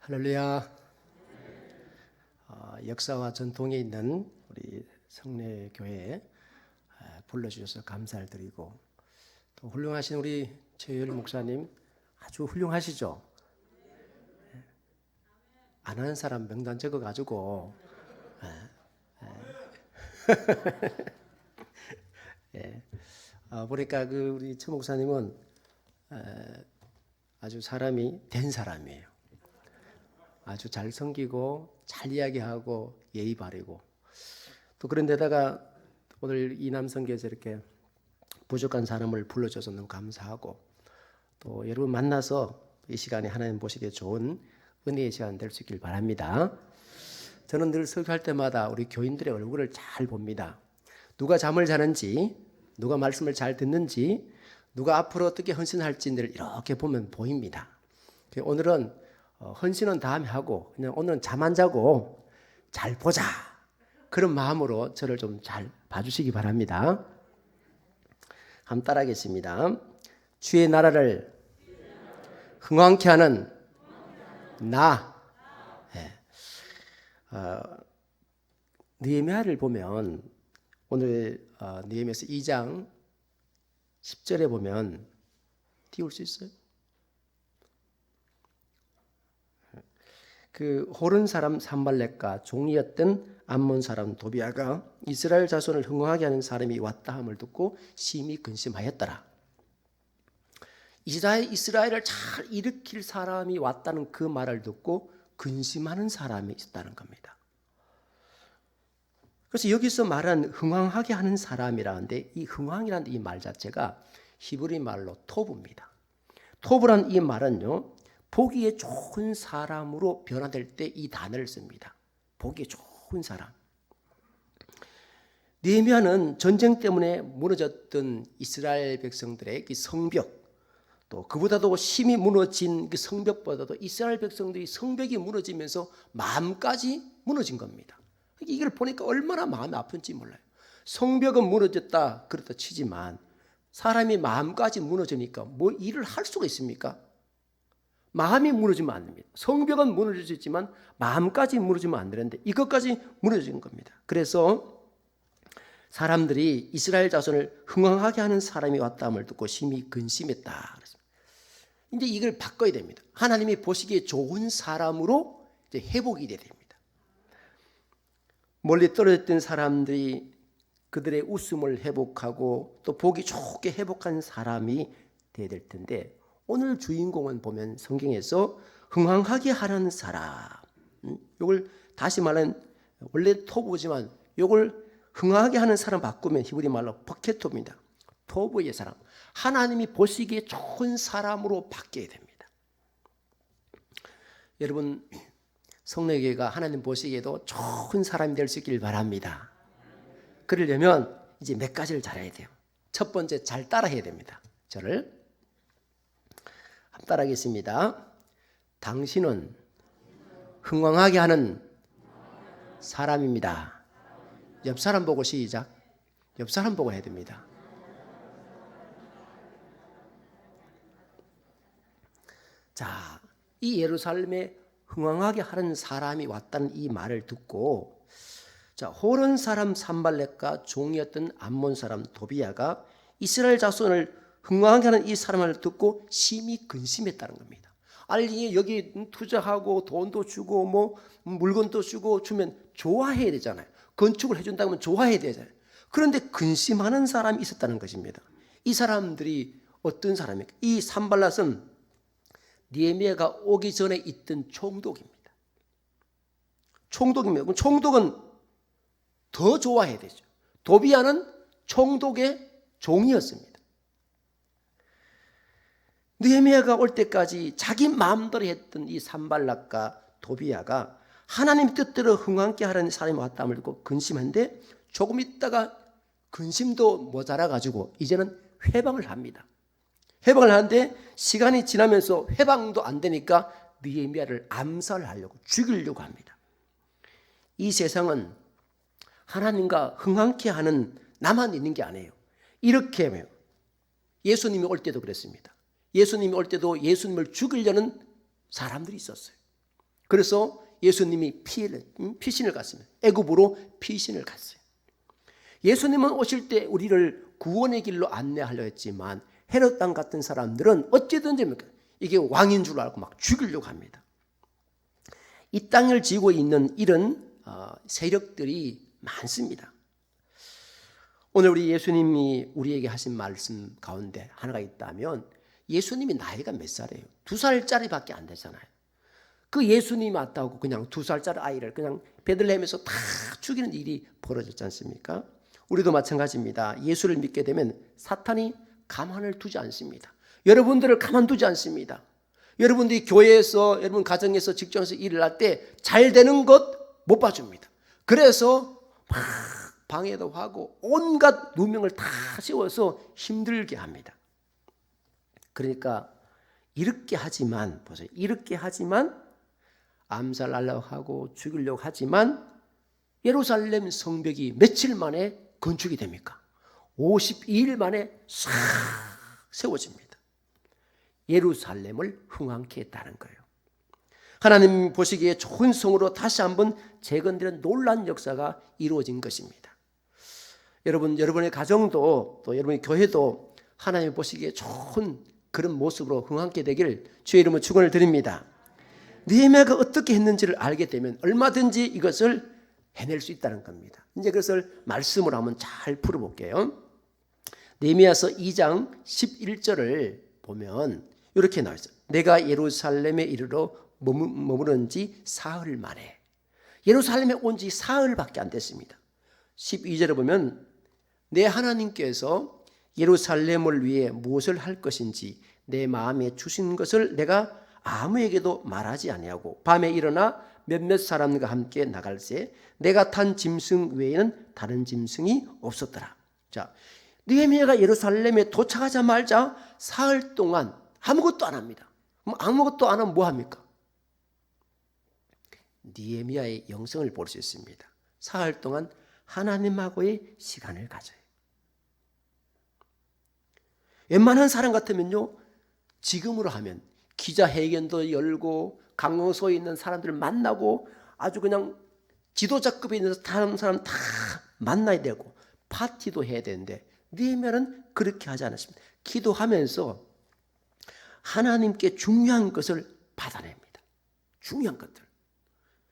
할렐루야. 역사와 전통이 있는 우리 성례교회에 불러주셔서 감사를 드리고, 또 훌륭하신 우리 최유일 목사님 아주 훌륭하시죠. 안 하는 사람 명단 적어가지고 보니까 우리 최 목사님은 아주 사람이 된 사람이에요. 아주 잘 섬기고 잘 이야기하고 예의 바르고, 또 그런데다가 오늘 이남성교에서 이렇게 부족한 사람을 불러줘서 너무 감사하고, 또 여러분 만나서 이 시간에 하나님 보시기에 좋은 은혜의 시간 될 수 있길 바랍니다. 저는 늘 설교할 때마다 우리 교인들의 얼굴을 잘 봅니다. 누가 잠을 자는지, 누가 말씀을 잘 듣는지, 누가 앞으로 어떻게 헌신할지를 이렇게 보면 보입니다. 오늘은 헌신은 다음에 하고 그냥 오늘은 잠 안 자고 잘 보자, 그런 마음으로 저를 좀 잘 봐주시기 바랍니다. 한번 따라하겠습니다. 주의 나라를 흥왕케 하는 나. 느헤미야를 보면 오늘 느헤미야서 2장 10절에 보면 띄울 수 있어요? 호른 사람 산발렛과 종이었던 암몬 사람 도비아가 이스라엘 자손을 흥왕하게 하는 사람이 왔다 함을 듣고 심히 근심하였더라. 이스라엘을 잘 일으킬 사람이 왔다는 그 말을 듣고 근심하는 사람이 있다는 겁니다. 그래서 여기서 말한 흥왕하게 하는 사람이라는데, 이 흥왕이라는 이 말 자체가 히브리 말로 토브입니다. 토브란 이 말은요, 보기에 좋은 사람으로 변화될 때 이 단어를 씁니다. 보기에 좋은 사람. 느헤미야는 전쟁 때문에 무너졌던 이스라엘 백성들의 그 성벽, 또 그보다도 심히 무너진 그 성벽보다도 이스라엘 백성들이 성벽이 무너지면서 마음까지 무너진 겁니다. 이걸 보니까 얼마나 마음이 아픈지 몰라요. 성벽은 무너졌다 그렇다 치지만 사람이 마음까지 무너지니까 뭐 일을 할 수가 있습니까? 마음이 무너지면 안 됩니다. 성벽은 무너질 수 있지만 마음까지 무너지면 안 되는데 이것까지 무너진 겁니다. 그래서 사람들이 이스라엘 자손을 흥왕하게 하는 사람이 왔다함을 듣고 심히 근심했다. 이제 이걸 바꿔야 됩니다. 하나님이 보시기에 좋은 사람으로 이제 회복이 돼야 됩니다. 멀리 떨어졌던 사람들이 그들의 웃음을 회복하고 또 보기 좋게 회복한 사람이 돼야 될 텐데, 오늘 주인공은 보면 성경에서 흥왕하게 하는 사람, 이걸 다시 말하면 원래 토부지만 이걸 흥왕하게 하는 사람 바꾸면 히브리 말로 버케토입니다. 토부의 사람, 하나님이 보시기에 좋은 사람으로 바뀌어야 됩니다. 여러분, 성례교회가 하나님 보시기에도 좋은 사람이 될 수 있길 바랍니다. 그러려면 이제 몇 가지를 잘해야 돼요. 첫 번째, 잘 따라해야 됩니다. 저를 따라하겠습니다. 당신은 흥왕하게 하는 사람입니다. 옆 사람 보고 시작. 옆 사람 보고 해야 됩니다. 자, 이 예루살렘에 흥왕하게 하는 사람이 왔다는 이 말을 듣고, 자, 호른 사람 산발렛과 종이었던 암몬 사람 도비아가 이스라엘 자손을 흥왕하게 하는 이 사람을 듣고 심히 근심했다는 겁니다. 아니, 여기 투자하고 돈도 주고 뭐 물건도 주고 주면 좋아해야 되잖아요. 건축을 해준다면 좋아해야 되잖아요. 그런데 근심하는 사람이 있었다는 것입니다. 이 사람들이 어떤 사람입니까? 이 산발랏은 느헤미야가 오기 전에 있던 총독입니다. 총독입니다. 그럼 총독은 더 좋아해야 되죠. 도비아는 총독의 종이었습니다. 느헤미야가 올 때까지 자기 마음대로 했던 이 산발랏과 도비아가 하나님 뜻대로 흥왕케 하라는 사람이 왔다함을 듣고 근심한데, 조금 있다가 근심도 모자라가지고 이제는 회방을 합니다. 회방을 하는데 시간이 지나면서 회방도 안 되니까 느헤미야를 암살하려고, 죽이려고 합니다. 이 세상은 하나님과 흥왕케 하는 나만 있는 게 아니에요. 이렇게 하면 예수님이 올 때도 그랬습니다. 예수님이 올 때도 예수님을 죽이려는 사람들이 있었어요. 그래서 예수님이 피신을 갔습니다. 애굽으로 피신을 갔어요. 예수님은 오실 때 우리를 구원의 길로 안내하려 했지만 헤롯 왕 같은 사람들은 어찌든지 이게 왕인 줄 알고 막 죽이려고 합니다. 이 땅을 지고 있는 이런 세력들이 많습니다. 오늘 우리 예수님이 우리에게 하신 말씀 가운데 하나가 있다면 예수님이 나이가 몇 살이에요? 2살짜리밖에 안 되잖아요. 그 예수님이 왔다고 그냥 2살짜리 아이를 그냥 베들레헴에서 다 죽이는 일이 벌어졌지 않습니까? 우리도 마찬가지입니다. 예수를 믿게 되면 사탄이 가만을 두지 않습니다. 여러분들을 가만두지 않습니다. 여러분들이 교회에서, 여러분 가정에서, 직장에서 일을 할 때 잘 되는 것 못 봐줍니다. 그래서 막 방해도 하고 온갖 누명을 다 씌워서 힘들게 합니다. 그러니까 이렇게 하지만, 보세요. 이렇게 하지만 암살하려고 하고 죽이려고 하지만 예루살렘 성벽이 며칠 만에 건축이 됩니까? 52일 만에 싹 세워집니다. 예루살렘을 흥왕케 했다는 거예요. 하나님 보시기에 좋은 성으로 다시 한번 재건되는 놀라운 역사가 이루어진 것입니다. 여러분의 가정도 또 여러분의 교회도 하나님 보시기에 좋은 그런 모습으로 흥왕케 되길 주의 이름으로 축원을 드립니다. 느헤미야가 어떻게 했는지를 알게 되면 얼마든지 이것을 해낼 수 있다는 겁니다. 이제 그것을 말씀으로 한번 잘 풀어볼게요. 느헤미야서 2장 11절을 보면 이렇게 나와 있어요. 내가 예루살렘에 이르러 머무른 지 사흘 만에. 예루살렘에 온 지 사흘밖에 안 됐습니다. 12절에 보면 내 하나님께서 예루살렘을 위해 무엇을 할 것인지 내 마음에 주신 것을 내가 아무에게도 말하지 아니하고 밤에 일어나 몇몇 사람과 함께 나갈새 내가 탄 짐승 외에는 다른 짐승이 없었더라. 자, 느헤미야가 예루살렘에 도착하자마자 사흘 동안 아무것도 안 합니다. 그럼 아무것도 안 하면 뭐 합니까? 느헤미야의 영성을 볼 수 있습니다. 사흘 동안 하나님하고의 시간을 가져요. 웬만한 사람 같으면요, 지금으로 하면 기자회견도 열고 강릉소에 있는 사람들을 만나고 아주 그냥 지도자급에 있는 다른 사람 다 만나야 되고 파티도 해야 되는데 느헤미야는 그렇게 하지 않았습니다. 기도하면서 하나님께 중요한 것을 받아냅니다. 중요한 것들.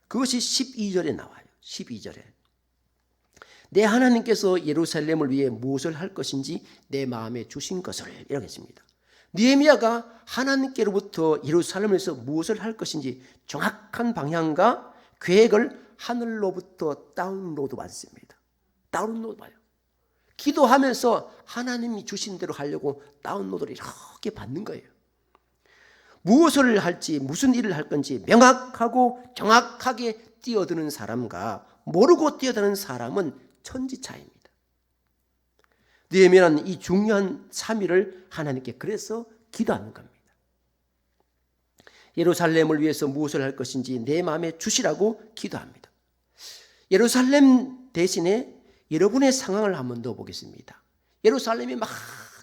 그것이 12절에 나와요. 12절에. 내 하나님께서 예루살렘을 위해 무엇을 할 것인지 내 마음에 주신 것을 이렇게 했습니다. 느헤미야가 하나님께로부터 예루살렘에서 무엇을 할 것인지 정확한 방향과 계획을 하늘로부터 다운로드 받습니다. 다운로드 받아요. 기도하면서 하나님이 주신 대로 하려고 다운로드를 이렇게 받는 거예요. 무엇을 할지 무슨 일을 할 건지 명확하고 정확하게 뛰어드는 사람과 모르고 뛰어드는 사람은 천지차이입니다. 느헤미야는 이 중요한 3일을 하나님께 그래서 기도하는 겁니다. 예루살렘을 위해서 무엇을 할 것인지 내 마음에 주시라고 기도합니다. 예루살렘 대신에 여러분의 상황을 한번 더 보겠습니다. 예루살렘이 막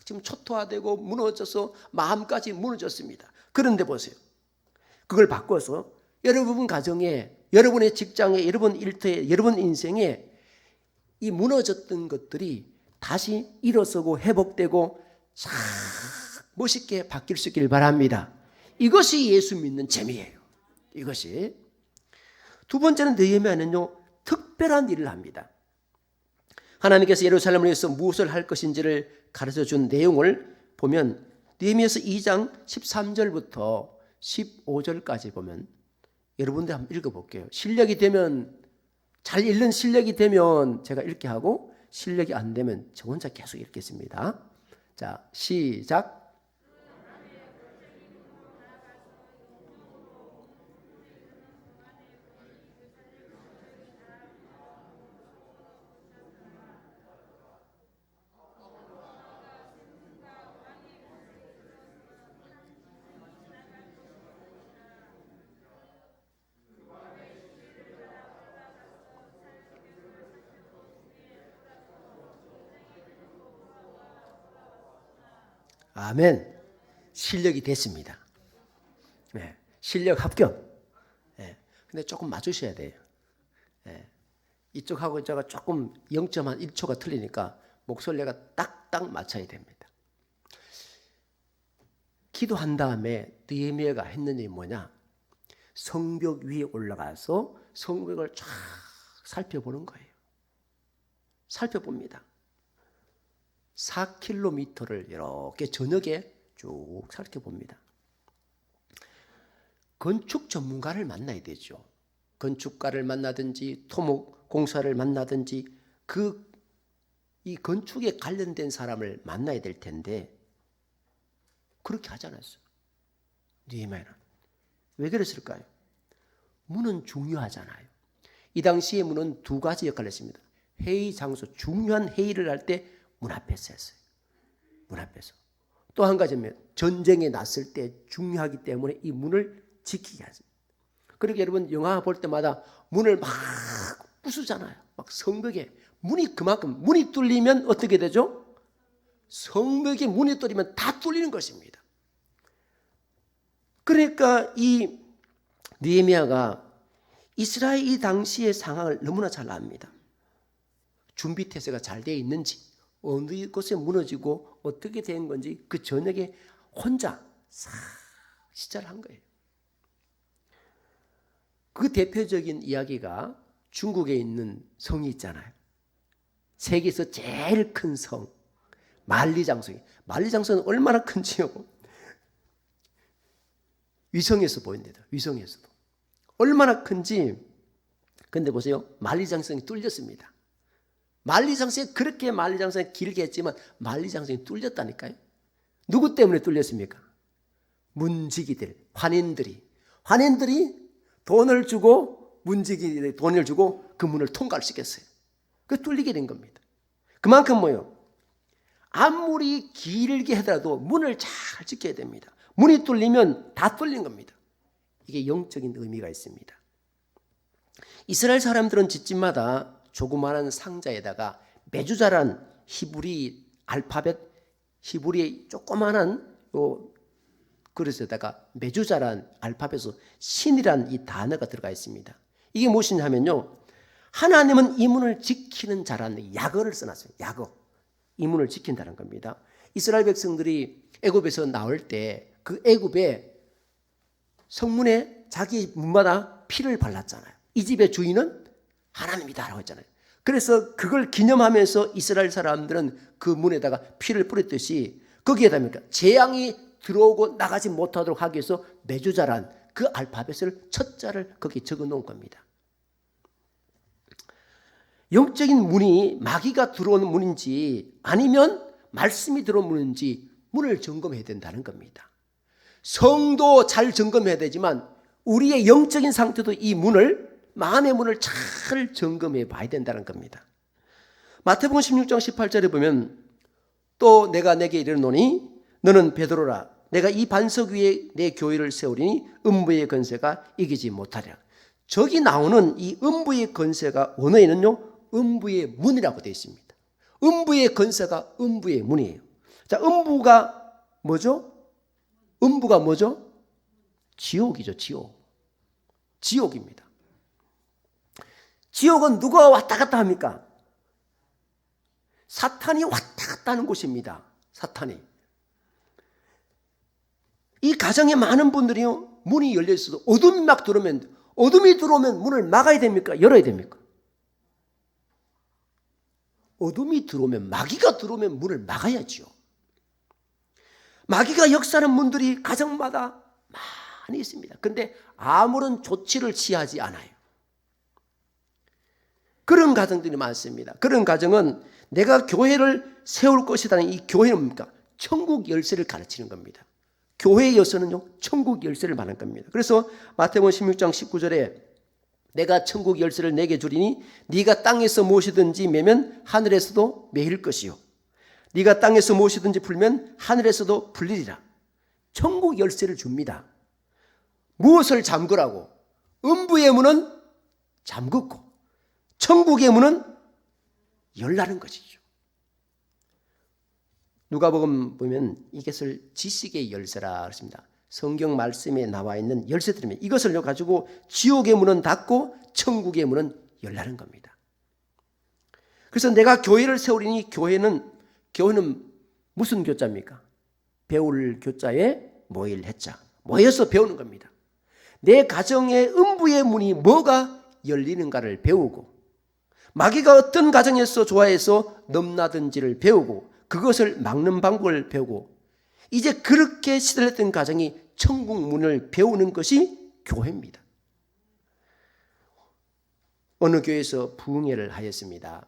지금 초토화되고 무너져서 마음까지 무너졌습니다. 그런데 보세요. 그걸 바꿔서 여러분 가정에, 여러분의 직장에, 여러분 일터에, 여러분 인생에 이 무너졌던 것들이 다시 일어서고 회복되고 싹 멋있게 바뀔 수 있길 바랍니다. 이것이 예수 믿는 재미예요. 이것이. 두 번째는 느헤미야는요, 특별한 일을 합니다. 하나님께서 예루살렘을 위해서 무엇을 할 것인지를 가르쳐준 내용을 보면 느헤미야서 2장 13절부터 15절까지 보면 여러분들 한번 읽어볼게요. 실력이 되면, 잘 읽는 실력이 되면 제가 읽게 하고 실력이 안 되면 저 혼자 계속 읽겠습니다. 자, 시작. 아멘. 실력이 됐습니다. 네, 실력 합격. 네, 근데 조금 맞추셔야 돼요. 예. 이쪽하고 제가 조금 0.1초가 틀리니까 목소리가 딱딱 맞춰야 됩니다. 기도한 다음에 느헤미야가 했는 일이 뭐냐? 성벽 위에 올라가서 성벽을 쫙 살펴보는 거예요. 살펴봅니다. 4km를 이렇게 저녁에 쭉 살펴봅니다. 건축 전문가를 만나야 되죠. 건축가를 만나든지 토목공사를 만나든지 이 건축에 관련된 사람을 만나야 될 텐데 그렇게 하지 않았어요. 느헤미야는. 왜 그랬을까요? 문은 중요하잖아요. 이 당시에 문은 두 가지 역할을 했습니다. 회의 장소, 중요한 회의를 할 때 문 앞에서 했어요. 문 앞에서. 또 한 가지는 전쟁에 났을 때 중요하기 때문에 이 문을 지키게 하죠. 그리고 여러분 영화 볼 때마다 문을 막 부수잖아요. 막 성벽에 문이 뚫리면 어떻게 되죠? 성벽에 문이 뚫리면 다 뚫리는 것입니다. 그러니까 이 느헤미야가 이스라엘 이 당시의 상황을 너무나 잘 압니다. 준비 태세가 잘 되어 있는지, 어느 곳에 무너지고 어떻게 된 건지 그 저녁에 혼자 싹 시작을 한 거예요. 그 대표적인 이야기가 중국에 있는 성이 있잖아요. 세계에서 제일 큰 성, 만리장성. 만리장성은 얼마나 큰지요? 위성에서 보인답니다. 위성에서도. 얼마나 큰지. 근데 보세요. 만리장성이 뚫렸습니다. 그렇게 만리장성이 길게 했지만 만리장성이 뚫렸다니까요. 누구 때문에 뚫렸습니까? 문지기들, 환인들이 돈을 주고 문지기들이 돈을 주고 그 문을 통과를 시켰어요. 그 뚫리게 된 겁니다. 그만큼 뭐예요? 아무리 길게 하더라도 문을 잘 지켜야 됩니다. 문이 뚫리면 다 뚫린 겁니다. 이게 영적인 의미가 있습니다. 이스라엘 사람들은 집집마다 조그마한 상자에다가 메주자란 히브리 알파벳, 히브리의 조그마한 그릇에다가 메주자란 알파벳으로 신이란 이 단어가 들어가 있습니다. 이게 무엇이냐 하면요, 하나님은 이 문을 지키는 자라는 약어를 써놨어요. 약어. 이 문을 지킨다는 겁니다. 이스라엘 백성들이 애굽에서 나올 때 그 애굽의 성문에 자기 문마다 피를 발랐잖아요. 이 집의 주인은 하나님이다라고 했잖아요. 그래서 그걸 기념하면서 이스라엘 사람들은 그 문에다가 피를 뿌렸듯이 거기에다 재앙이 들어오고 나가지 못하도록 하기 위해서 메주자란 그 알파벳을 첫 자를 거기 적어 놓은 겁니다. 영적인 문이 마귀가 들어오는 문인지 아니면 말씀이 들어오는 문인지 문을 점검해야 된다는 겁니다. 성도 잘 점검해야 되지만 우리의 영적인 상태도 이 문을, 마음의 문을 잘 점검해 봐야 된다는 겁니다. 마태복음 16장 18절에 보면 또 내가 내게 이르노니 너는 베드로라 내가 이 반석 위에 내 교회를 세우리니 음부의 권세가 이기지 못하리라. 저기 나오는 이 음부의 권세가 원어에는요 음부의 문이라고 되어 있습니다. 음부의 권세가 음부의 문이에요. 자, 음부가 뭐죠? 음부가 뭐죠? 지옥이죠. 지옥입니다. 지옥은 누가 왔다 갔다 합니까? 사탄이 왔다 갔다 하는 곳입니다. 사탄이. 이 가정에 많은 분들이요, 문이 열려 있어도 어둠이 들어오면 문을 막아야 됩니까? 열어야 됩니까? 어둠이 들어오면, 마귀가 들어오면 문을 막아야죠. 마귀가 역사하는 문들이 가정마다 많이 있습니다. 그런데 아무런 조치를 취하지 않아요. 그런 가정들이 많습니다. 그런 가정은 내가 교회를 세울 것이라는 이 교회는 뭡니까? 천국 열쇠를 가르치는 겁니다. 교회의 열쇠는요, 천국 열쇠를 말하는 겁니다. 그래서 마태복음 16장 19절에 내가 천국 열쇠를 내게 주리니 네가 땅에서 무엇이든지 매면 하늘에서도 매일 것이요 네가 땅에서 무엇이든지 풀면 하늘에서도 풀리리라. 천국 열쇠를 줍니다. 무엇을 잠그라고? 음부의 문은 잠그고 천국의 문은 열라는 것이죠. 누가복음 보면 이것을 지식의 열쇠라 그랬습니다. 성경 말씀에 나와 있는 열쇠들입니다. 이것을 가지고 지옥의 문은 닫고 천국의 문은 열라는 겁니다. 그래서 내가 교회를 세우리니 교회는 무슨 교자입니까? 배울 교자에 모일 해자. 모여서 배우는 겁니다. 내 가정의 음부의 문이 뭐가 열리는가를 배우고 마귀가 어떤 가정에서 좋아해서 넘나든지를 배우고 그것을 막는 방법을 배우고 이제 그렇게 시들했던 가정이 천국 문을 배우는 것이 교회입니다. 어느 교회에서 부흥회를 하였습니다.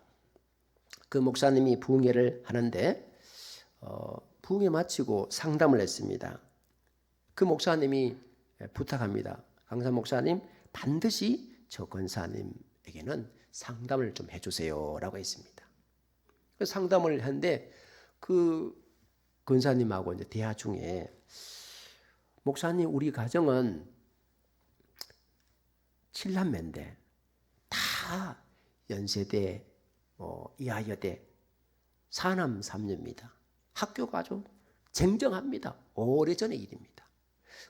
그 목사님이 부흥회를 하는데 부흥회 마치고 상담을 했습니다. 그 목사님이 부탁합니다. 강사 목사님 반드시 저 권사님에게는 상담을 좀 해주세요 라고 했습니다. 그래서 상담을 했는데 그 권사님하고 이제 대화 중에 목사님 우리 가정은 7남매인데 다 연세대 이하여대 4남 3녀입니다. 학교가 아주 쟁정합니다. 오래전의 일입니다.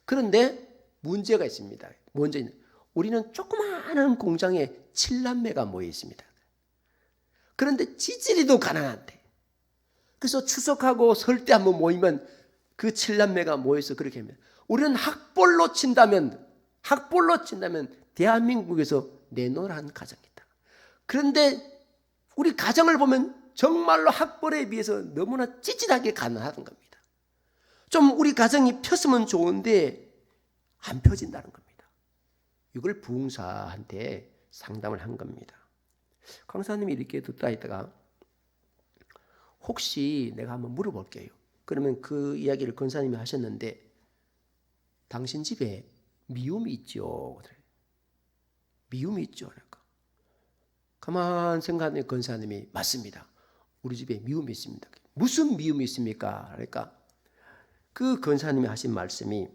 그런데 문제가 있습니다. 먼저 우리는 조그마한 공장에 7남매가 모여 있습니다. 그런데 지지리도 가난한데 그래서 추석하고 설 때 한번 모이면 그 7남매가 모여서 그렇게 합니다. 우리는 학벌로 친다면 대한민국에서 내놓으라는 가정이다. 그런데 우리 가정을 보면 정말로 학벌에 비해서 너무나 찌질하게 가난하던 겁니다. 좀 우리 가정이 폈으면 좋은데 안 펴진다는 겁니다. 이걸 부흥사한테 상담을 한 겁니다. 강사님이 이렇게 듣다 있다가 혹시 내가 한번 물어볼게요. 그러면 그 이야기를 권사님이 하셨는데 당신 집에 미움이 있죠? 미움이 있죠? 그러니까 가만 생각하는 권사님이 맞습니다. 우리 집에 미움이 있습니다. 무슨 미움이 있습니까? 그러니까 그 권사님이 하신 말씀이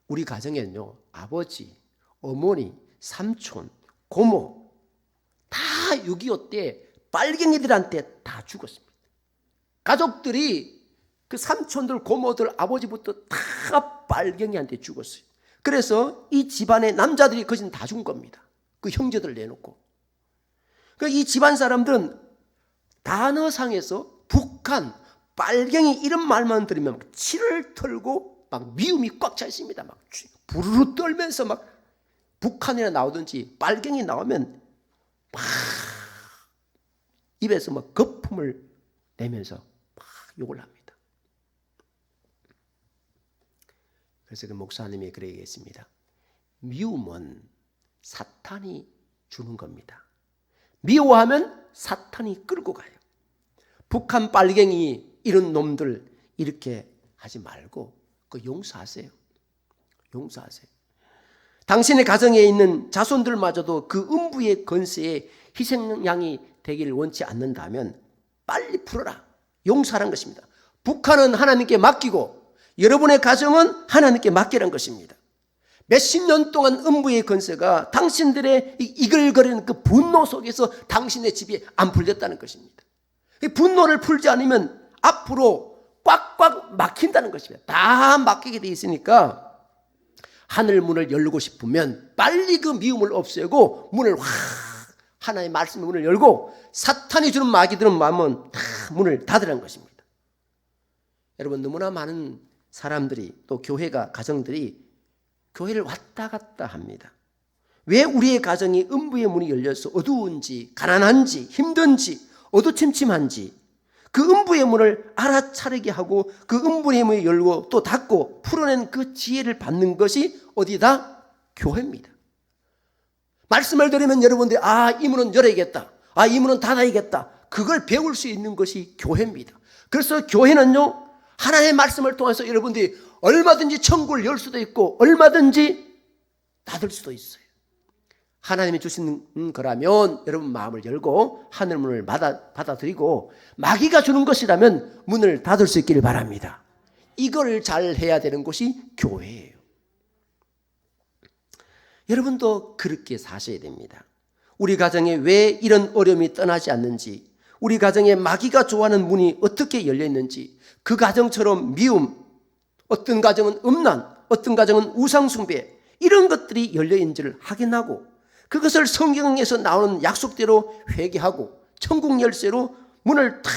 우리 가정에는요 아버지, 어머니, 삼촌, 고모 다 6.25 때 빨갱이들한테 다 죽었습니다. 가족들이 그 삼촌들, 고모들, 아버지부터 다 빨갱이한테 죽었어요. 그래서 이 집안의 남자들이 거진 다 죽은 겁니다. 그 형제들 내놓고. 이 집안 사람들은 단어상에서 북한, 빨갱이 이런 말만 들으면 치를 털고 막 미움이 꽉 차 있습니다. 막 부르르 떨면서 막 북한이나 나오든지 빨갱이 나오면 막 입에서 막 거품을 내면서 막 욕을 합니다. 그래서 그 목사님이 그렇게 얘기했습니다. 미움은 사탄이 주는 겁니다. 미워하면 사탄이 끌고 가요. 북한 빨갱이 이런 놈들 이렇게 하지 말고 그 용서하세요. 용서하세요. 당신의 가정에 있는 자손들마저도 그 음부의 건세에 희생양이 되기를 원치 않는다면 빨리 풀어라. 용서하라는 것입니다. 북한은 하나님께 맡기고 여러분의 가정은 하나님께 맡기라는 것입니다. 몇십 년 동안 음부의 건세가 당신들의 이글거리는 그 분노 속에서 당신의 집이 안 풀렸다는 것입니다. 이 분노를 풀지 않으면 앞으로 꽉꽉 막힌다는 것입니다. 다 막히게 돼 있으니까 하늘 문을 열고 싶으면 빨리 그 미움을 없애고 문을 확 하나님의 말씀의 문을 열고 사탄이 주는 마귀들은 마음은 다 문을 닫으라는 것입니다. 여러분 너무나 많은 사람들이 또 교회가 가정들이 교회를 왔다 갔다 합니다. 왜 우리의 가정이 음부의 문이 열려서 어두운지 가난한지 힘든지 어두침침한지 그 음부의 문을 알아차리게 하고 그 음부의 문을 열고 또 닫고 풀어낸 그 지혜를 받는 것이 어디다? 교회입니다. 말씀을 드리면 여러분들이 이 문은 열어야겠다. 이 문은 닫아야겠다. 그걸 배울 수 있는 것이 교회입니다. 그래서 교회는요 하나님의 말씀을 통해서 여러분들이 얼마든지 천국을 열 수도 있고 얼마든지 닫을 수도 있어요. 하나님이 주시는 거라면 여러분 마음을 열고 하늘 문을 받아들이고 마귀가 주는 것이라면 문을 닫을 수 있기를 바랍니다. 이걸 잘 해야 되는 것이 교회예요. 여러분도 그렇게 사셔야 됩니다. 우리 가정에 왜 이런 어려움이 떠나지 않는지, 우리 가정에 마귀가 좋아하는 문이 어떻게 열려 있는지, 그 가정처럼 미움, 어떤 가정은 음란, 어떤 가정은 우상숭배, 이런 것들이 열려있는 줄 확인하고 그것을 성경에서 나오는 약속대로 회개하고 천국 열쇠로 문을 탁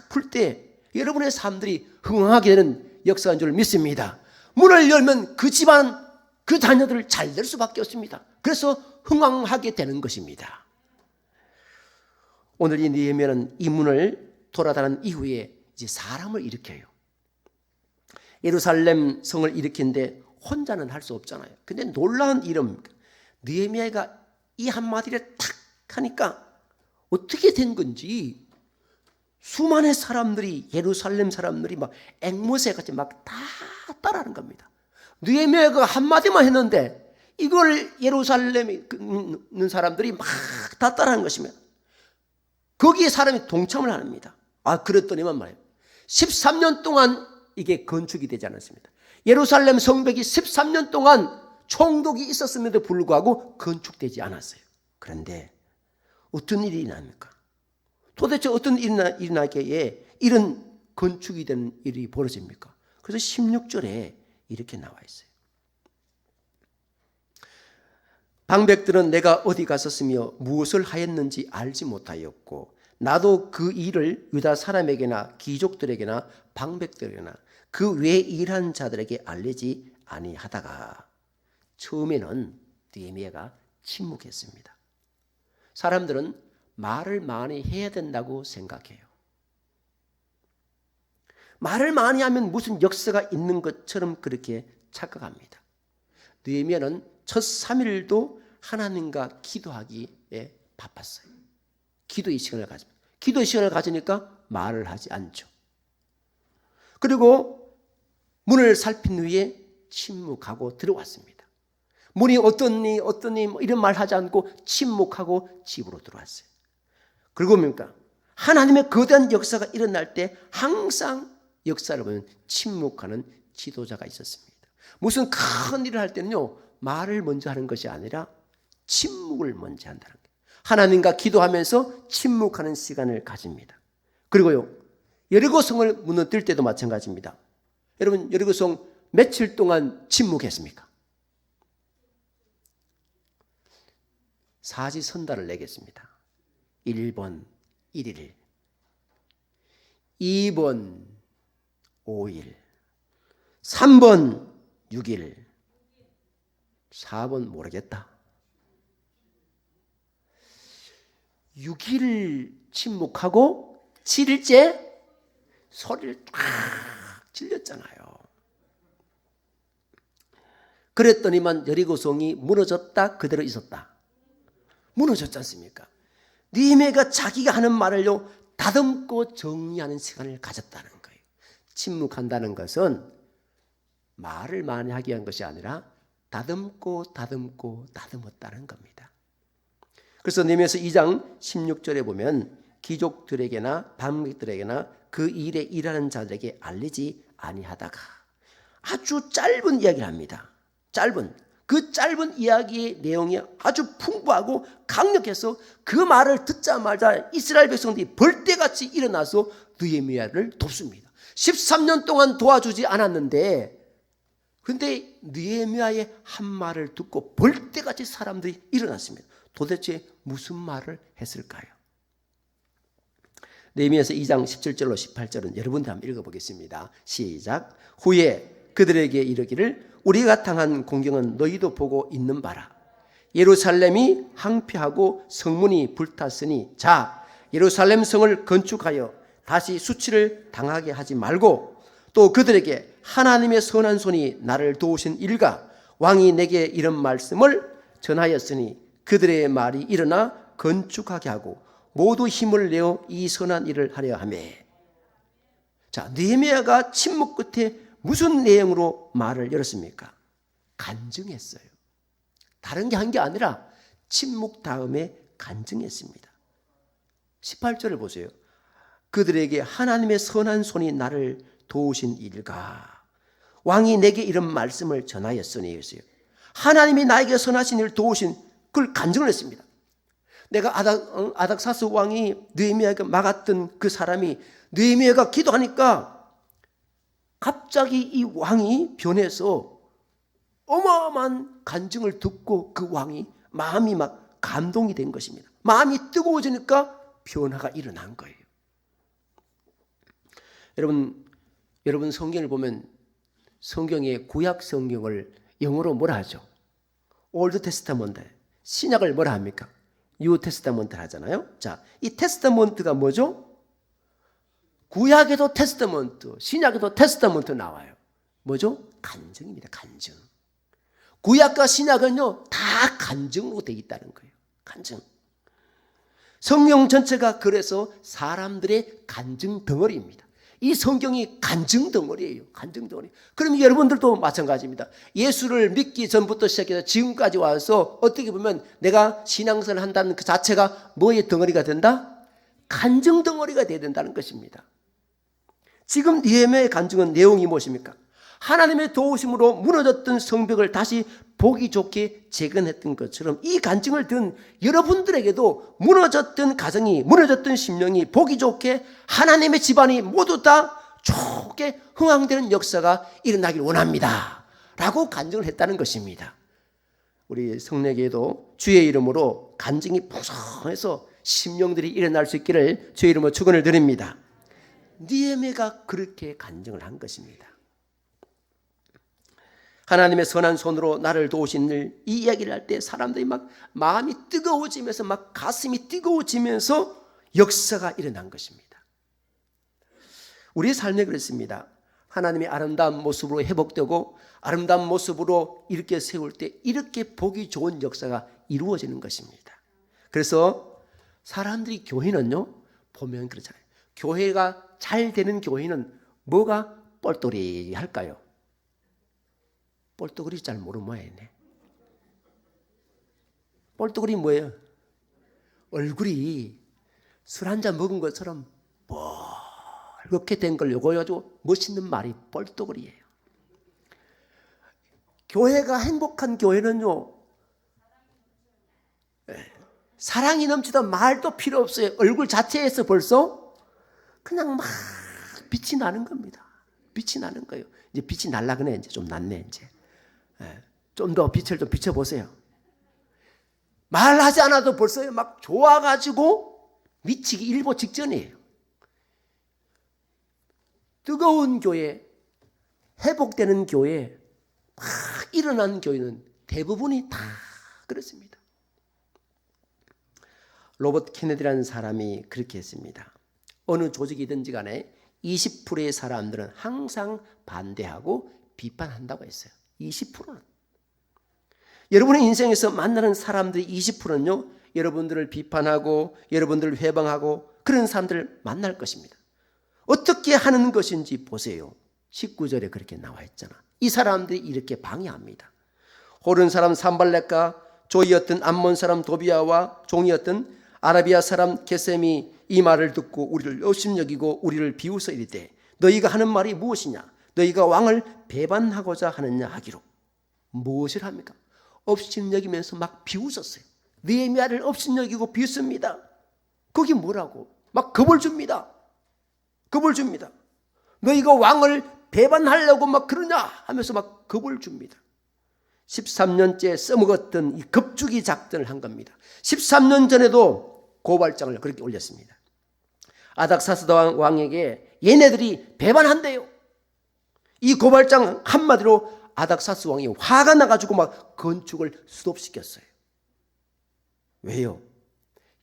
풀 때 여러분의 삶들이 흥황하게 되는 역사인 줄 믿습니다. 문을 열면 그 집안, 그 자녀들을 잘 될 수밖에 없습니다. 그래서 흥황하게 되는 것입니다. 오늘 이 느헤미야는 이 문을 돌아다닌 이후에 이제 사람을 일으켜요. 예루살렘 성을 일으키는데 혼자는 할 수 없잖아요. 근데 놀라운 이름, 느헤미야가 이 한마디를 탁 하니까 어떻게 된 건지 수많은 사람들이, 예루살렘 사람들이 막 앵무새 같이 막 다 따라하는 겁니다. 느헤미야가 한마디만 했는데 이걸 예루살렘에 있는 사람들이 막 다 따라하는 것이며 거기에 사람이 동참을 합니다. 그랬더니만 말이에요. 13년 동안 이게 건축이 되지 않았습니다. 예루살렘 성벽이 13년 동안 총독이 있었음에도 불구하고 건축되지 않았어요. 그런데 어떤 일이 일어납니까? 도대체 어떤 일이 일어나기에 이런 건축이 된 일이 벌어집니까? 그래서 16절에 이렇게 나와 있어요. 방백들은 내가 어디 갔었으며 무엇을 하였는지 알지 못하였고 나도 그 일을 유다 사람에게나 귀족들에게나 방백들에게나 그 외에 일한 자들에게 알리지 아니하다가 처음에는 느헤미야가 침묵했습니다. 사람들은 말을 많이 해야 된다고 생각해요. 말을 많이 하면 무슨 역사가 있는 것처럼 그렇게 착각합니다. 느헤미야는 첫 3일도 하나님과 기도하기에 바빴어요. 기도의 시간을 가집니다. 기도의 시간을 가지니까 말을 하지 않죠. 그리고 문을 살핀 후에 침묵하고 들어왔습니다. 문이 어떠니 이런 말 하지 않고 침묵하고 집으로 들어왔어요. 그리고 뭡니까? 하나님의 거대한 역사가 일어날 때 항상 역사를 보면 침묵하는 지도자가 있었습니다. 무슨 큰 일을 할 때는요, 말을 먼저 하는 것이 아니라 침묵을 먼저 한다는 거예요. 하나님과 기도하면서 침묵하는 시간을 가집니다. 그리고요, 여리고성을 무너뜨릴 때도 마찬가지입니다. 여러분, 여리고성 며칠 동안 침묵했습니까? 사지선다를 내겠습니다. 1번 1일, 2번 5일, 3번 6일, 4번 모르겠다. 6일 침묵하고 7일째 소리를 쫙 질렀잖아요. 그랬더니만 여리고성이 무너졌다, 그대로 있었다. 무너졌지 않습니까? 느헤미야가 자기가 하는 말을요 다듬고 정리하는 시간을 가졌다는 거예요. 침묵한다는 것은 말을 많이 하기 위한 것이 아니라 다듬었다는 겁니다. 그래서 느헤미야서 2장 16절에 보면 귀족들에게나 방백들에게나 그 일에 일하는 자들에게 알리지 아니하다가 아주 짧은 이야기를 합니다. 그 짧은 이야기의 내용이 아주 풍부하고 강력해서 그 말을 듣자마자 이스라엘 백성들이 벌떼같이 일어나서 느헤미야를 돕습니다. 13년 동안 도와주지 않았는데 그런데 느헤미야의 한 말을 듣고 벌떼같이 사람들이 일어났습니다. 도대체 무슨 말을 했을까요? 느헤미야서 2장 17절로 18절은 여러분들 한번 읽어보겠습니다. 시작. 후에 그들에게 이르기를 우리가 당한 공경은 너희도 보고 있는 바라. 예루살렘이 황폐하고 성문이 불탔으니 자 예루살렘 성을 건축하여 다시 수치를 당하게 하지 말고 또 그들에게 하나님의 선한 손이 나를 도우신 일과 왕이 내게 이런 말씀을 전하였으니 그들의 말이 일어나 건축하게 하고 모두 힘을 내어 이 선한 일을 하려 하며. 자, 느헤미야가 침묵 끝에 무슨 내용으로 말을 열었습니까? 간증했어요. 다른 게 한 게 아니라 침묵 다음에 간증했습니다. 18절을 보세요. 그들에게 하나님의 선한 손이 나를 도우신 일과 왕이 내게 이런 말씀을 전하였으니 그랬어요. 하나님이 나에게 선하신 일을 도우신 그걸 간증을 했습니다. 내가 아닥사스 왕이 느헤미야가 막았던 그 사람이 느헤미야가 기도하니까 갑자기 이 왕이 변해서 어마어마한 간증을 듣고 그 왕이 마음이 막 감동이 된 것입니다. 마음이 뜨거워지니까 변화가 일어난 거예요. 여러분 성경을 보면 성경의 구약 성경을 영어로 뭐라 하죠? 올드 테스타먼트. 신약을 뭐라 합니까? 뉴 테스타먼트 하잖아요. 자, 이 테스타먼트가 뭐죠? 구약에도 테스타먼트, 신약에도 테스타먼트 나와요. 뭐죠? 간증입니다. 간증. 구약과 신약은요, 다 간증으로 되어 있다는 거예요. 간증. 성경 전체가 그래서 사람들의 간증 덩어리입니다. 이 성경이 간증 덩어리예요. 간증 덩어리. 그럼 여러분들도 마찬가지입니다. 예수를 믿기 전부터 시작해서 지금까지 와서 어떻게 보면 내가 신앙생활을 한다는 그 자체가 뭐의 덩어리가 된다? 간증 덩어리가 되어야 된다는 것입니다. 지금 느헤미야의 간증은 내용이 무엇입니까? 하나님의 도우심으로 무너졌던 성벽을 다시 보기 좋게 재건했던 것처럼 이 간증을 든 여러분들에게도 무너졌던 가정이, 무너졌던 심령이 보기 좋게 하나님의 집안이 모두 다 좋게 흥황되는 역사가 일어나길 원합니다 라고 간증을 했다는 것입니다. 우리 성례교회도 주의 이름으로 간증이 풍성해서 심령들이 일어날 수 있기를 주의 이름으로 축원을 드립니다. 느헤미야가 그렇게 간증을 한 것입니다. 하나님의 선한 손으로 나를 도우신 일, 이 이야기를 할 때 사람들이 막 마음이 뜨거워지면서 막 가슴이 뜨거워지면서 역사가 일어난 것입니다. 우리의 삶에 그렇습니다. 하나님의 아름다운 모습으로 회복되고 아름다운 모습으로 이렇게 세울 때 이렇게 보기 좋은 역사가 이루어지는 것입니다. 그래서 사람들이 교회는요, 보면 그렇잖아요. 교회가 잘 되는 교회는 뭐가 뻘똘이할까요? 뻘떡거리 잘 모르는 모양이네. 뻘떡거리 뭐예요? 얼굴이 술 한잔 먹은 것처럼 뻘겋게 된 걸 요거 가지고 멋있는 말이 뻘떡거리예요. 교회가 행복한 교회는요, 사랑이 넘치다 말도 필요 없어요. 얼굴 자체에서 벌써 그냥 막 빛이 나는 겁니다. 빛이 나는 거예요. 이제 빛이 날라 그네. 이제 좀 낫네 이제. 좀 더 빛을 좀 비춰보세요. 말하지 않아도 벌써 막 좋아가지고 미치기 일보 직전이에요. 뜨거운 교회, 회복되는 교회, 막 일어난 교회는 대부분이 다 그렇습니다. 로버트 케네디라는 사람이 그렇게 했습니다. 어느 조직이든지 간에 20%의 사람들은 항상 반대하고 비판한다고 했어요. 20%는. 여러분의 인생에서 만나는 사람들이 20%는요, 여러분들을 비판하고 여러분들을 회방하고 그런 사람들을 만날 것입니다. 어떻게 하는 것인지 보세요. 19절에 그렇게 나와 있잖아. 이 사람들이 이렇게 방해합니다. 호른 사람 산발렛과 조이었던 암몬 사람 도비아와 종이었던 아라비아 사람 게셈이 이 말을 듣고 우리를 업심여기고 우리를 비웃어 이르되 너희가 하는 말이 무엇이냐? 너희가 왕을 배반하고자 하느냐 하기로. 무엇을 합니까? 업신여기면서 막 비웃었어요. 느헤미야를 업신여기고 비웃습니다. 그게 뭐라고? 막 겁을 줍니다. 겁을 줍니다. 너희가 왕을 배반하려고 막 그러냐 하면서 막 겁을 줍니다. 13년째 써먹었던 이 겁주기 작전을 한 겁니다. 13년 전에도 고발장을 그렇게 올렸습니다. 아닥사스다 왕에게 얘네들이 배반한대요. 이 고발장 한마디로 아닥사스 왕이 화가 나가지고 막 건축을 스톱시켰어요. 왜요?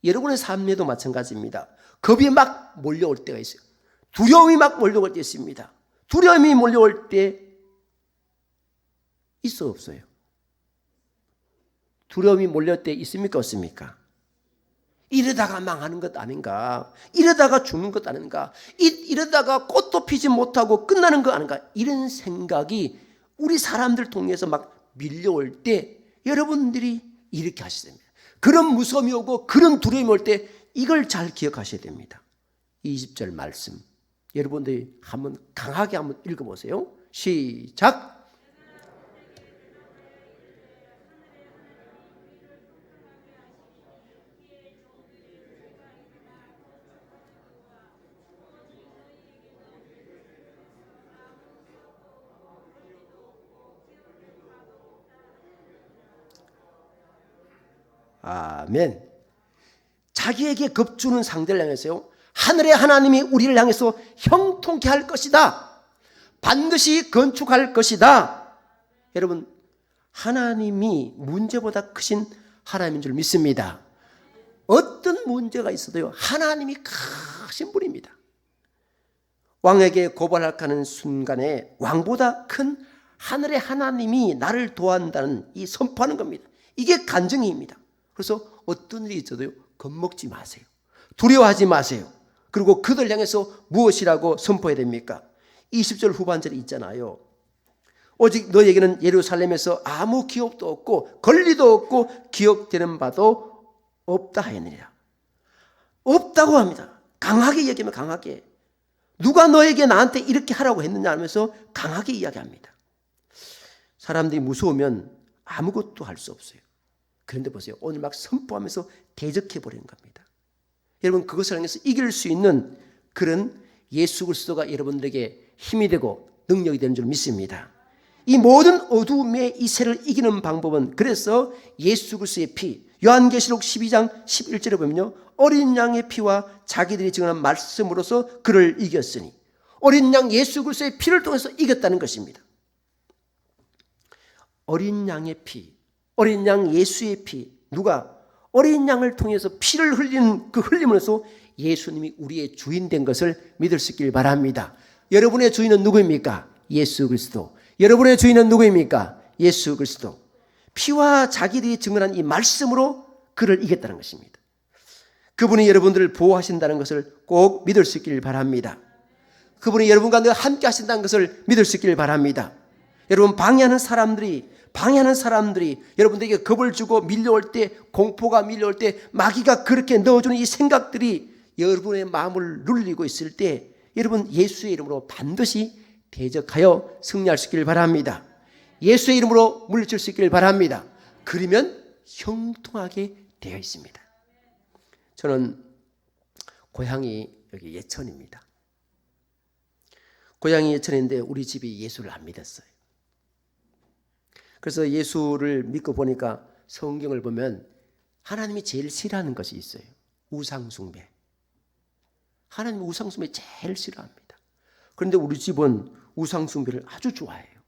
여러분의 삶에도 마찬가지입니다. 겁이 막 몰려올 때가 있어요. 두려움이 막 몰려올 때 있습니다. 두려움이 몰려올 때 있어 없어요? 두려움이 몰려올 때 있습니까 없습니까? 이러다가 망하는 것 아닌가? 이러다가 죽는 것 아닌가? 이러다가 꽃도 피지 못하고 끝나는 것 아닌가? 이런 생각이 우리 사람들 통해서 막 밀려올 때 여러분들이 이렇게 하셔야 됩니다. 그런 무서움이 오고 그런 두려움이 올 때 이걸 잘 기억하셔야 됩니다. 20절 말씀 여러분들이 한번 강하게 한번 읽어보세요. 시작. 아멘. 자기에게 겁주는 상대를 향해서요, 하늘의 하나님이 우리를 향해서 형통케 할 것이다. 반드시 건축할 것이다. 여러분, 하나님이 문제보다 크신 하나님인 줄 믿습니다. 어떤 문제가 있어도요, 하나님이 크신 분입니다. 왕에게 고발하는 순간에 왕보다 큰 하늘의 하나님이 나를 도와한다는 이 선포하는 겁니다. 이게 간증입니다. 그래서 어떤 일이 있어도요, 겁먹지 마세요. 두려워하지 마세요. 그리고 그들 향해서 무엇이라고 선포해야 됩니까? 20절 후반절에 있잖아요. 오직 너에게는 예루살렘에서 아무 기업도 없고 권리도 없고 기억되는 바도 없다 하였느니라. 없다고 합니다. 강하게 얘기하면 강하게. 누가 너에게 나한테 이렇게 하라고 했느냐 하면서 강하게 이야기합니다. 사람들이 무서우면 아무것도 할 수 없어요. 그런데 보세요. 오늘 막 선포하면서 대적해버리는 겁니다. 여러분, 그것을 향해서 이길 수 있는 그런 예수 그리스도가 여러분들에게 힘이 되고 능력이 되는 줄 믿습니다. 이 모든 어두움의 이 새를 이기는 방법은, 그래서 예수 그리스도의 피, 요한계시록 12장 11절에 보면요, 어린 양의 피와 자기들이 증언한 말씀으로서 그를 이겼으니, 어린 양 예수 그리스도의 피를 통해서 이겼다는 것입니다. 어린 양의 피, 어린 양 예수의 피, 누가 어린 양을 통해서 피를 흘리는 그 흘림으로써 예수님이 우리의 주인 된 것을 믿을 수 있길 바랍니다. 여러분의 주인은 누구입니까? 예수 그리스도. 여러분의 주인은 누구입니까? 예수 그리스도. 피와 자기들이 증언한 이 말씀으로 그를 이겼다는 것입니다. 그분이 여러분들을 보호하신다는 것을 꼭 믿을 수 있길 바랍니다. 그분이 여러분과 늘 함께 하신다는 것을 믿을 수 있길 바랍니다. 여러분, 방해하는 사람들이 여러분들에게 겁을 주고 밀려올 때, 공포가 밀려올 때, 마귀가 그렇게 넣어주는 이 생각들이 여러분의 마음을 눌리고 있을 때, 여러분 예수의 이름으로 반드시 대적하여 승리할 수 있기를 바랍니다. 예수의 이름으로 물리칠 수 있기를 바랍니다. 그러면 형통하게 되어 있습니다. 저는 고향이 여기 예천입니다. 고향이 예천인데 우리 집이 예수를 안 믿었어요. 그래서 예수를 믿고 보니까 성경을 보면 하나님이 제일 싫어하는 것이 있어요. 우상숭배. 하나님이 우상숭배 제일 싫어합니다. 그런데 우리 집은 우상숭배를 아주 좋아해요.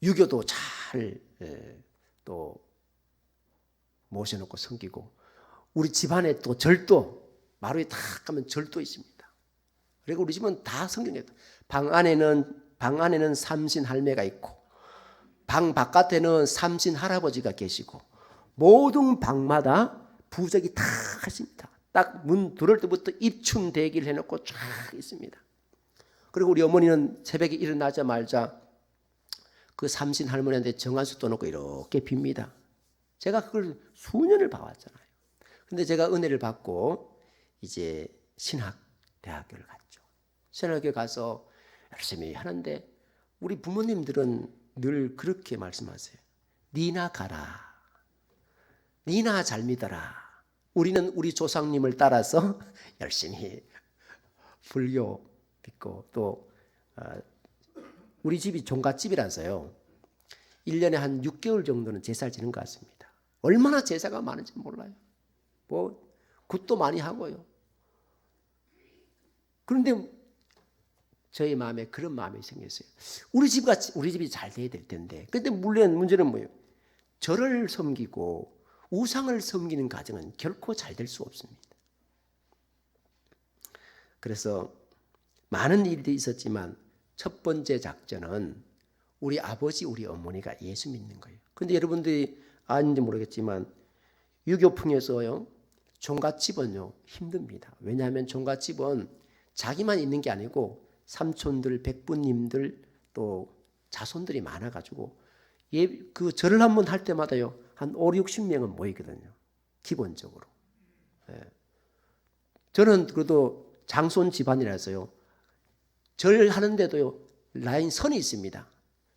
유교도 잘 또 모셔놓고 섬기고, 우리 집안에 또 절도, 마루에 딱 가면 절도 있습니다. 그리고 우리 집은 다 성경에, 방 안에는 삼신 할매가 있고, 방 바깥에는 삼신 할아버지가 계시고, 모든 방마다 부적이 다 있습니다. 딱 문 들어올 때부터 입춘 대기를 해놓고 쫙 있습니다. 그리고 우리 어머니는 새벽에 일어나자마자 그 삼신 할머니한테 정한수 떠놓고 이렇게 빕니다. 제가 그걸 수년을 봐왔잖아요. 근데 제가 은혜를 받고 이제 신학대학교를 갔죠. 신학교에 가서 열심히 하는데 우리 부모님들은 늘 그렇게 말씀하세요. 니나 가라. 니나 잘 믿어라. 우리는 우리 조상님을 따라서 열심히 불교 믿고, 또 우리 집이 종갓집이라서요, 1년에 한 6개월 정도는 제사를 지는 것 같습니다. 얼마나 제사가 많은지 몰라요. 뭐 굿도 많이 하고요. 그런데 저희 마음에 그런 마음이 생겼어요. 우리 집이 잘 돼야 될 텐데. 그런데 물론 문제는 뭐예요? 저를 섬기고 우상을 섬기는 가정은 결코 잘 될 수 없습니다. 그래서 많은 일들이 있었지만 첫 번째 작전은 우리 아버지, 우리 어머니가 예수 믿는 거예요. 그런데 여러분들이 아는지 모르겠지만 유교풍에서요, 종갓집은요 힘듭니다. 왜냐하면 종갓집은 자기만 있는 게 아니고 삼촌들, 백부님들, 또 자손들이 많아가지고 그 절을 한번 할 때마다요 한 5, 60명은 모이거든요. 기본적으로. 저는 그래도 장손 집안이라서요, 절 하는데도요 라인 선이 있습니다.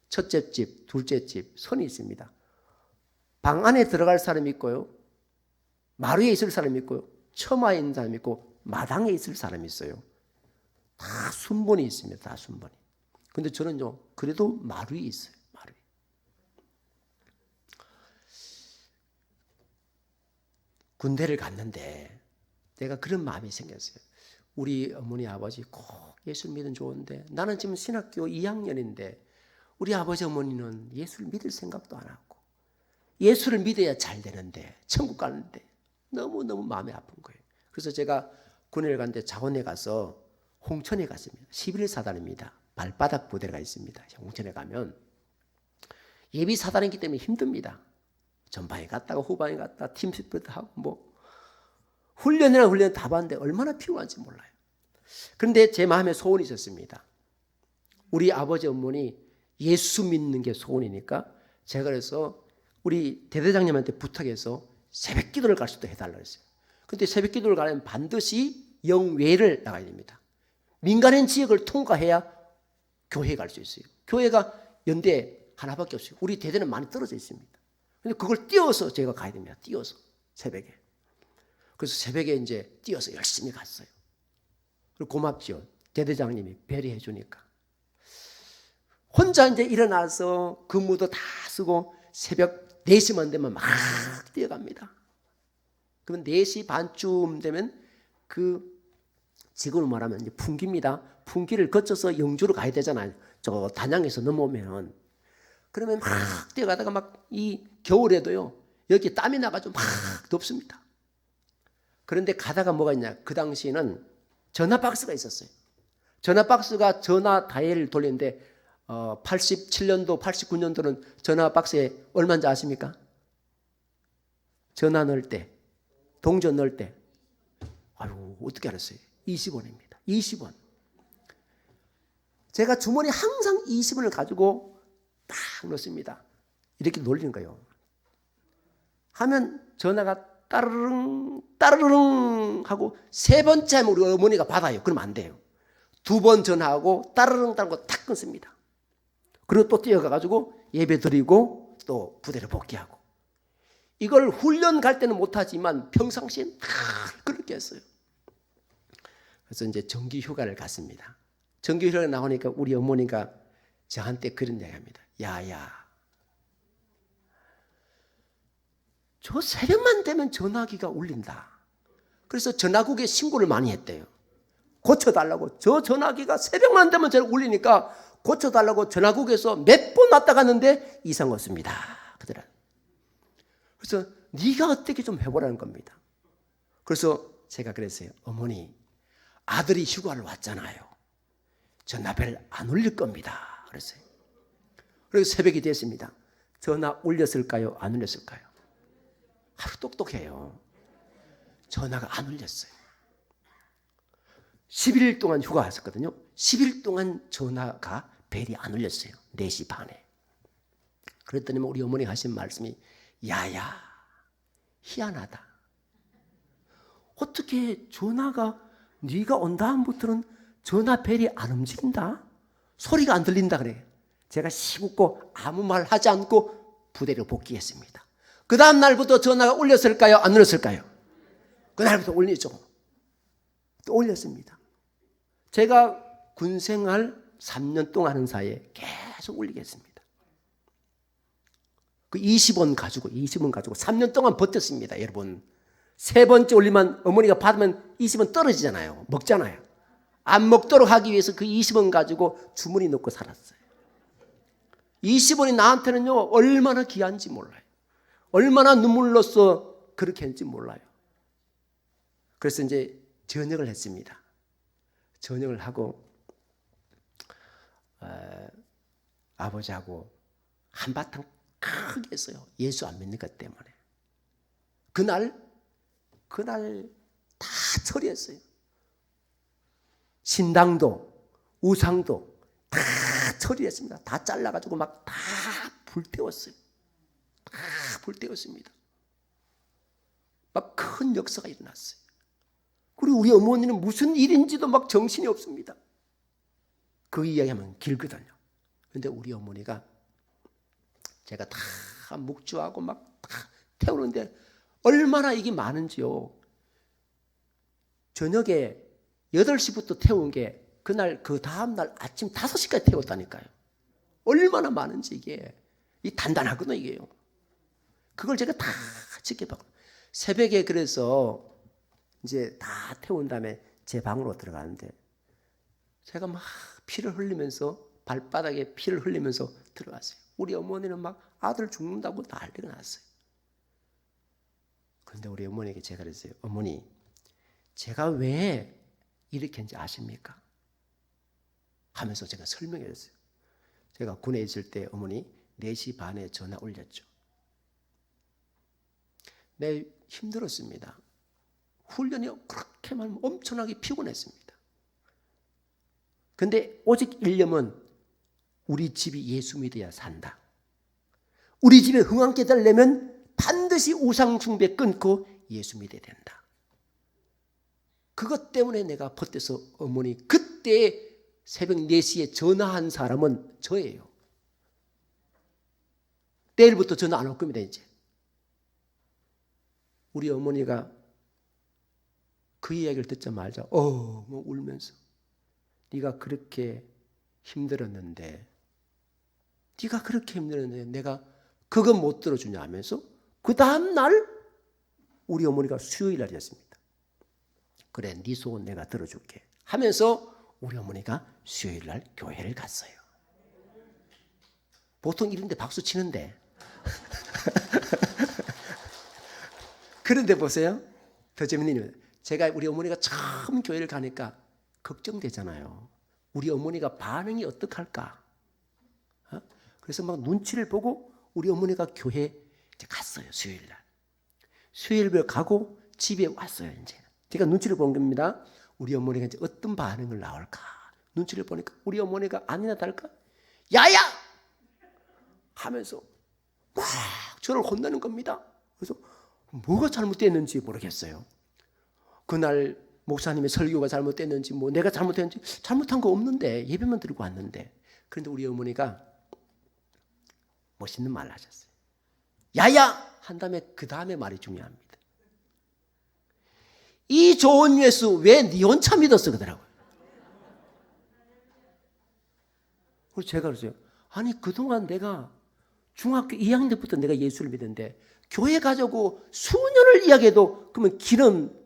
첫째 집, 둘째 집 선이 있습니다. 방 안에 들어갈 사람이 있고요, 마루에 있을 사람이 있고요, 처마에 있는 사람이 있고, 마당에 있을 사람이 있어요. 다 순번이 있습니다. 다 순번이. 근데 저는요 그래도 마루에 있어요. 마루에. 군대를 갔는데 내가 그런 마음이 생겼어요. 우리 어머니 아버지 꼭 예수를 믿으면 좋은데 나는 지금 신학교 2학년인데 우리 아버지 어머니는 예수를 믿을 생각도 안 하고 예수를 믿어야 잘 되는데 천국 가는데 너무너무 마음이 아픈 거예요. 그래서 제가 군대를 갔는데 자원에 가서 홍천에 갔습니다. 11사단입니다. 발바닥 부대가 있습니다. 홍천에 가면 예비 사단이기 때문에 힘듭니다. 전방에 갔다가 후방에 갔다가 팀스피드 하고 뭐 훈련이나 훈련 다 봤는데 얼마나 피곤한지 몰라요. 그런데 제 마음에 소원이 있었습니다. 우리 아버지 어머니 예수 믿는 게 소원이니까 제가 그래서 우리 대대장님한테 부탁해서 새벽 기도를 갈 수도 해달라고 했어요. 그런데 새벽 기도를 가려면 반드시 영외를 나가야 됩니다. 민간인 지역을 통과해야 교회에 갈 수 있어요. 교회가 연대 하나밖에 없어요. 우리 대대는 많이 떨어져 있습니다. 근데 그걸 뛰어서 제가 가야 됩니다. 뛰어서 새벽에. 그래서 새벽에 이제 뛰어서 열심히 갔어요. 그리고 고맙죠. 대대장님이 배려해 주니까. 혼자 이제 일어나서 근무도 다 쓰고 새벽 4시만 되면 막 뛰어갑니다. 그러면 4시 반쯤 되면 그 지금으로 말하면 이제 풍기입니다. 풍기를 거쳐서 영주로 가야 되잖아요. 저 단양에서 넘어오면. 그러면 막 뛰어가다가 막 이 겨울에도요. 여기 땀이 나가지고 막 덥습니다. 그런데 가다가 뭐가 있냐. 그 당시에는 전화 박스가 있었어요. 전화 박스가 전화 다이얼을 돌리는데 87년도, 89년도는 전화 박스에 얼마인지 아십니까? 전화 넣을 때, 동전 넣을 때. 아유, 어떻게 알았어요? 20원입니다. 20원. 제가 주머니에 항상 20원을 가지고 딱 넣습니다. 이렇게 놀리는 거예요. 하면 전화가 따르릉 따르릉 하고 세 번째 하면 우리 어머니가 받아요. 그러면 안 돼요. 2번 전화하고 따르릉 따르고 탁 끊습니다. 그리고 또 뛰어가가지고 예배 드리고 또 부대를 복귀하고. 이걸 훈련 갈 때는 못하지만 평상시엔 다 그렇게 했어요. 그래서 이제 정기 휴가를 갔습니다. 정기 휴가가 나오니까 우리 어머니가 저한테 그런 얘기합니다. 야야, 저 새벽만 되면 전화기가 울린다. 그래서 전화국에 신고를 많이 했대요. 고쳐달라고. 저 전화기가 새벽만 되면 잘 울리니까 고쳐달라고 전화국에서 몇 번 왔다 갔는데 이상 없습니다. 그들은. 그래서 네가 어떻게 좀 해보라는 겁니다. 그래서 제가 그랬어요. 어머니, 아들이 휴가를 왔잖아요. 전화벨 안 울릴 겁니다. 그랬어요. 그래서 새벽이 됐습니다. 전화 울렸을까요? 안 울렸을까요? 아주 똑똑해요. 전화가 안 울렸어요. 10일 동안 휴가 왔었거든요. 10일 동안 전화가 벨이 안 울렸어요. 4시 반에. 그랬더니 우리 어머니가 하신 말씀이 야야, 희한하다. 어떻게 전화가 네가 온 다음부터는 전화 벨이 안 움직인다? 소리가 안 들린다 그래. 제가 시웃고 아무 말 하지 않고 부대를 복귀했습니다. 그 다음 날부터 전화가 울렸을까요? 안 울렸을까요? 그 날부터 울리죠. 또 울렸습니다. 제가 군생활 3년 동안 하는 사이에 계속 울리겠습니다. 그 20원 가지고 3년 동안 버텼습니다. 여러분. 세 번째 올리면 어머니가 받으면 20원 떨어지잖아요. 먹잖아요. 안 먹도록 하기 위해서 그 20원 가지고 주머니 넣고 살았어요. 20원이 나한테는요, 얼마나 귀한지 몰라요. 얼마나 눈물로써 그렇게 했는지 몰라요. 그래서 이제 전역을 했습니다. 전역을 하고 아버지하고 한바탕 크게 했어요. 예수 안 믿는 것 때문에. 그날 다 처리했어요. 신당도 우상도 다 처리했습니다. 다 잘라가지고 막 다 불태웠어요. 다 불태웠습니다. 막 큰 역사가 일어났어요. 그리고 우리 어머니는 무슨 일인지도 막 정신이 없습니다. 그 이야기하면 길거든요. 그런데 우리 어머니가 제가 다 묵주하고 막 다 태우는데 얼마나 이게 많은지요. 저녁에 8시부터 태운 게 그날 그 다음날 아침 5시까지 태웠다니까요. 얼마나 많은지 이게. 이 단단하거든요, 이게요. 그걸 제가 다 지켜봤고 새벽에 그래서 이제 다 태운 다음에 제 방으로 들어가는데 제가 막 피를 흘리면서 발바닥에 피를 흘리면서 들어갔어요. 우리 어머니는 막 아들 죽는다고 난리가 났어요. 그런데 우리 어머니에게 제가 그랬어요. 어머니, 제가 왜 이렇게 했는지 아십니까? 하면서 제가 설명해 줬어요. 제가 군에 있을 때 어머니 4시 반에 전화 올렸죠. 네, 힘들었습니다. 훈련이 그렇게만 엄청나게 피곤했습니다. 근데 오직 일념은 우리 집이 예수 믿어야 산다. 우리 집에 흥황케 되려면 반드시 우상 숭배 끊고 예수 믿어야 된다. 그것 때문에 내가 버텨서 어머니 그때 새벽 4시에 전화한 사람은 저예요. 내일부터 전화 안 올 겁니다. 이제 우리 어머니가 그 이야기를 듣자마자 뭐 울면서 네가 그렇게 힘들었는데 내가 그거 못 들어주냐 하면서 그 다음 날 우리 어머니가 수요일 날이었습니다. 그래, 네 소원 내가 들어줄게 하면서 우리 어머니가 수요일 날 교회를 갔어요. 보통 이런데 박수 치는데 그런데 보세요. 더 재밌는 일은 제가 우리 어머니가 처음 교회를 가니까 걱정되잖아요. 우리 어머니가 반응이 어떡할까? 그래서 막 눈치를 보고 우리 어머니가 교회에 갔어요. 수요일 날. 수요일을 가고 집에 왔어요. 이제 제가 눈치를 본 겁니다. 우리 어머니가 이제 어떤 반응을 나올까? 눈치를 보니까 우리 어머니가 아니나 다를까? 야야! 하면서 막 저를 혼내는 겁니다. 그래서 뭐가 잘못됐는지 모르겠어요. 그날 목사님의 설교가 잘못됐는지 내가 잘못했는지 잘못한 거 없는데 예배만 드리고 왔는데 그런데 우리 어머니가 멋있는 말을 하셨어요. 야야! 한 다음에 그 다음에 말이 중요합니다. 이 좋은 예수 왜 네 혼자 믿었어? 그러더라고요. 그래서 제가 그랬어요. 아니 그동안 내가 중학교 2학년 때부터 내가 예수를 믿었는데 교회 가자고 수년을 이야기해도 그러면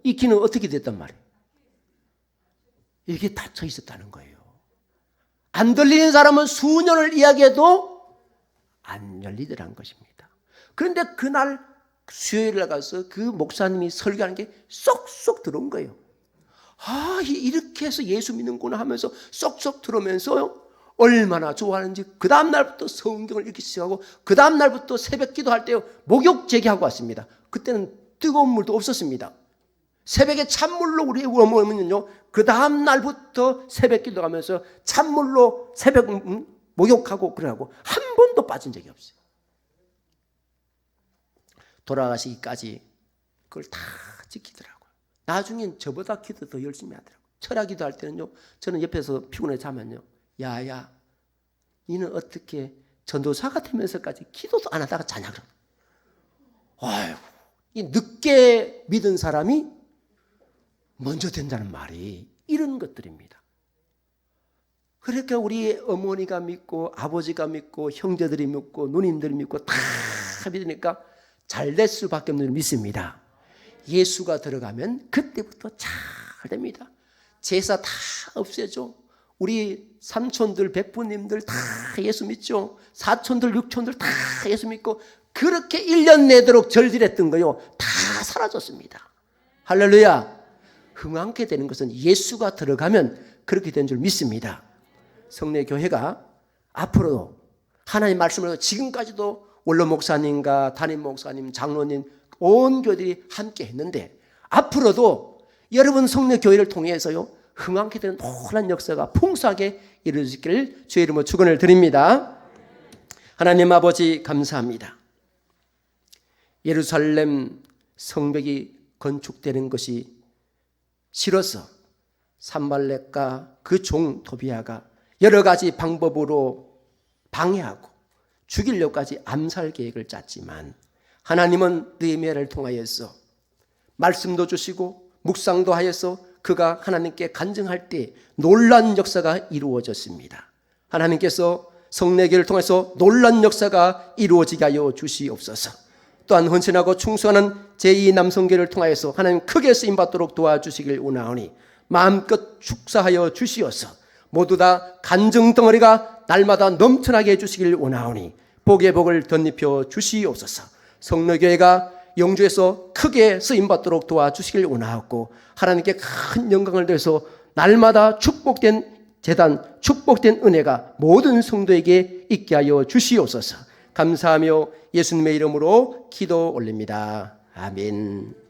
이 길은 어떻게 됐단 말이에요? 이게 닫혀 있었다는 거예요. 안 들리는 사람은 수년을 이야기해도 안 열리더라는 것입니다. 그런데 그날 수요일에 가서 그 목사님이 설교하는 게 쏙쏙 들어온 거예요. 이렇게 해서 예수 믿는구나 하면서 쏙쏙 들어오면서 얼마나 좋아하는지 그 다음 날부터 성경을 읽기 시작하고 그 다음 날부터 새벽 기도할 때 목욕 제기하고 왔습니다. 그때는 뜨거운 물도 없었습니다. 새벽에 찬물로 우리 어머니는요 그 다음 날부터 새벽 기도하면서 찬물로 새벽 목욕하고 그러고 한 번도 빠진 적이 없어요. 돌아가시기까지 그걸 다 지키더라고요. 나중엔 저보다 기도 더 열심히 하더라고요. 철야 기도할 때는요 저는 옆에서 피곤해 자면요 야야 니는 어떻게 전도사가 되면서까지 기도도 안 하다가 자냐 그러. 아이고 이 늦게 믿은 사람이 먼저 된다는 말이 이런 것들입니다. 그러니까 우리 어머니가 믿고 아버지가 믿고 형제들이 믿고 누님들이 믿고 다 믿으니까 잘 될 수밖에 없는 줄 믿습니다. 예수가 들어가면 그때부터 잘 됩니다. 제사 다 없애죠. 우리 삼촌들 백부님들 다 예수 믿죠. 사촌들 육촌들 다 예수 믿고 그렇게 1년 내도록 절질했던 거요 다 사라졌습니다. 할렐루야. 흥황케 되는 것은 예수가 들어가면 그렇게 된 줄 믿습니다. 성례교회가 앞으로도 하나님 말씀으로 지금까지도 원로 목사님과 담임 목사님, 장로님 온 교회들이 함께 했는데 앞으로도 여러분 성례교회를 통해서요 흥황케 되는 놀라운 역사가 풍성하게 이루어지기를 주의 이름으로 축원을 드립니다. 하나님 아버지 감사합니다. 예루살렘 성벽이 건축되는 것이 싫어서 산발렛과 그 종 도비아가 여러 가지 방법으로 방해하고 죽이려고까지 암살 계획을 짰지만 하나님은 느헤미야를 통하여서 말씀도 주시고 묵상도 하여서 그가 하나님께 간증할 때 놀라운 역사가 이루어졌습니다. 하나님께서 성례교를 통해서 놀라운 역사가 이루어지게 하여 주시옵소서. 또한 헌신하고 충성하는 제2 남성교회를 통하여서 하나님 크게 쓰임받도록 도와주시길 원하오니 마음껏 축사하여 주시어서 모두 다 간증 덩어리가 날마다 넘쳐나게 해주시길 원하오니 복의 복을 덧입혀 주시옵소서. 성로교회가 영주에서 크게 쓰임받도록 도와주시길 원하옵고 하나님께 큰 영광을 더해서 날마다 축복된 재단, 축복된 은혜가 모든 성도에게 있게 하여 주시옵소서. 감사하며 예수님의 이름으로 기도 올립니다. 아멘.